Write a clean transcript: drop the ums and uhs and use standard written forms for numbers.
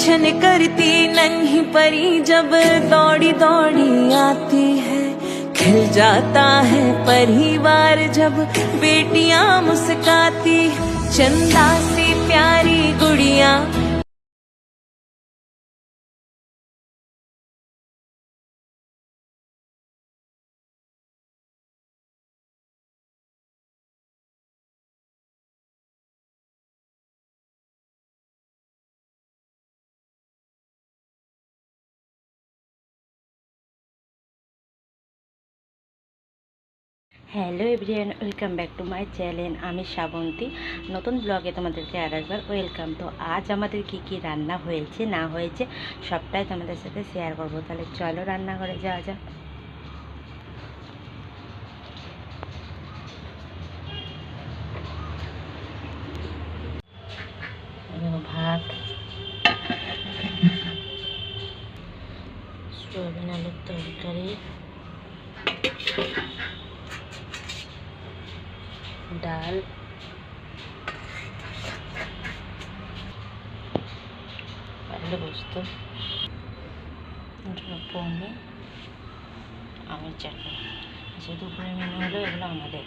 छन करती नन्ही परी जब दौड़ी दौड़ी आती है, खिल जाता है परिवार जब बेटियां मुस्काती, चंदा सी प्यारी गुड़िया। Hello everyone, welcome back to my channel. আমি শ্রাবন্তী, নতুন ব্লগে তোমাদেরকে আরেকবার ওয়েলকাম। তো আজ আমাদের কি কি রান্না হয়েছে না হয়েছে সবটাই তোমাদের সাথে শেয়ার করব। তাহলে চলো রান্নাঘরে যাওয়া যাক। ভাত, সয়াবিন আলুর তরকারি, ডাল, আলু পোস্ত, পনির, আমের চাটনি। আচ্ছা, দুপুরের মেনু হলো এগুলো আমাদের।